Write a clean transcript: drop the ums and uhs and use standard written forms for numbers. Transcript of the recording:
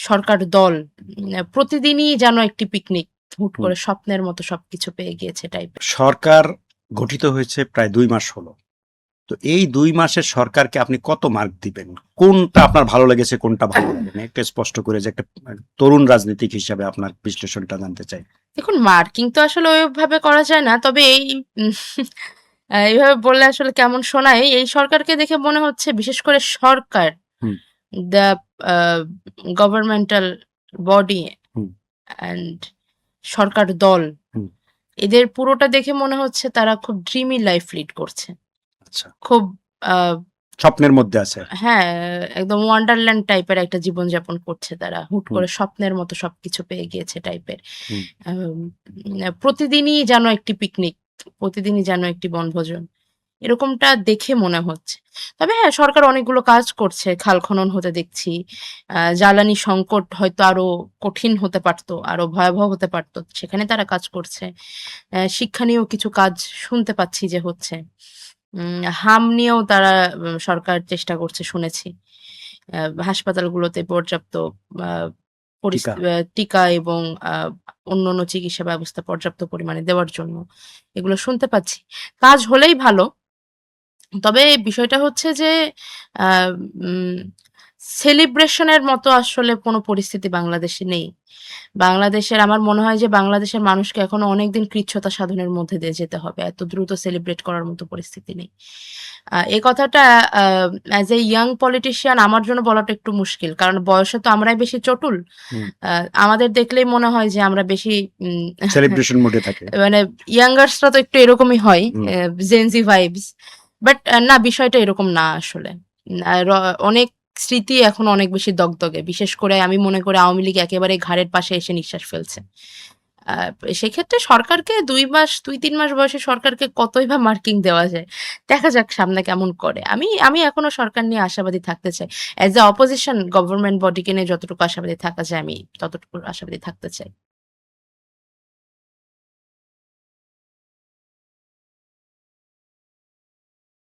সরকার দল প্রতিদিনই যেন একটি পিকনিক, হুট হুম। করে স্বপ্নের মতো সবকিছু পেয়ে গিয়েছে টাইপের। সরকার গঠিত হয়েছে প্রায় ২ মাস হলো। তো এই ২ মাসের সরকারকে আপনি কত মার্ক দিবেন? কোনটা আপনার ভালো লেগেছে, কোনটা ভালো লাগেনি? একটু স্পষ্ট করে যে একটা তরুণ রাজনীতিক হিসাবে আপনার বিশ্লেষণটা জানতে চাই। দেখুন, মার্কিং তো আসলে ওইভাবে করা যায় না, তবে এই এইভাবে বললে আসলে কেমন শোনায়, এই সরকারকে দেখে মনে হচ্ছে বিশেষ করে সরকার, hmm, the governmental body hmm, and সরকার দল, হুম। এদের পুরোটা দেখে মনে হচ্ছে তারা খুব ড্রিমি লাইফ লিড করছে। আচ্ছা। খুব আহ, স্বপ্নের মধ্যে আছে। হ্যাঁ, একদম ওয়ান্ডারল্যান্ড টাইপের একটা জীবনযাপন করছে তারা। হুট হুম, করে স্বপ্নের মতো সবকিছু পেয়ে গিয়েছে টাইপের। হুম। আম প্রতিদিনই যেন একটি পিকনিক, প্রতিদিনই যেন একটি বনভোজন। এরকমটা দেখে মনে হচ্ছে। তবে হ্যাঁ, সরকার অনেকগুলো কাজ করছে। খাল খনন হতে দেখছি। জ্বালানি সংকট হয়তো আরো কঠিন হতে পারতো, আরো ভয়াবহ হতে পারতো। সেখানে তারা কাজ করছে। শিক্ষা নিয়েও কিছু কাজ শুনতে পাচ্ছি যে হচ্ছে। হাম নিয়েও তারা সরকার চেষ্টা করছে শুনেছি। হাসপাতালগুলোতে পর্যাপ্ত আ টিকা। টিকা এবং আ অন্যান্য চিকিৎসা ব্যবস্থা পর্যাপ্ত পরিমাণে দেওয়ার জন্য এগুলো শুনতে পাচ্ছি। কাজ হলেই ভালো। তবে বিষয়টা হচ্ছে যে আ উম সেলিব্রেশন এর মতো আসলে কোনো পরিস্থিতি বাংলাদেশে নেই। বাংলাদেশের আমার মনে হয় যে বাংলাদেশের মানুষকে এখনো অনেকদিন কৃচ্ছ্রতা সাধনের মধ্যে দিয়ে যেতে হবে। এত দ্রুত সেলিব্রেট করার মতো পরিস্থিতি নেই। এই কথাটা আ অ্যাজ এ ইয়াং পলিটিশিয়ান আমার জন্য বলাটা একটু মুশকিল। কারণ বয়সে তো আমরাই বেশি চটুল। হুম। আ আমাদের দেখলেই মনে হয় যে আমরা বেশি সেলিব্রেশন মুডে থাকে। মানে ইয়াঙ্গার্সরা তো একটু এরকমই হয়। হুম। Gen Z vibes. বাট না, বিষয়টা এরকম না আসলে। অনেক স্মৃতি এখন অনেক বেশি দগদগে। বিশেষ করে আমি মনে করি আওয়ামী লীগ একেবারে ঘাড়ের পাশে এসে নিঃশ্বাস ফেলছে। আ সেক্ষেত্রে সরকারকে ২ মাস ২-৩ মাস বয়সী সরকারকে কতই বা মার্কিং দেওয়া যায়। দেখা যাক সামনে কেমন করে। আমি আমি এখনো সরকার নিয়ে আশাবাদী থাকতে চাই। অ্যাজ এ অপোজিশন গভর্নমেন্ট বডিকে নিয়ে যতটুকু আশাবাদী থাকা যায় আমি ততটুকু আশাবাদী থাকতে চাই।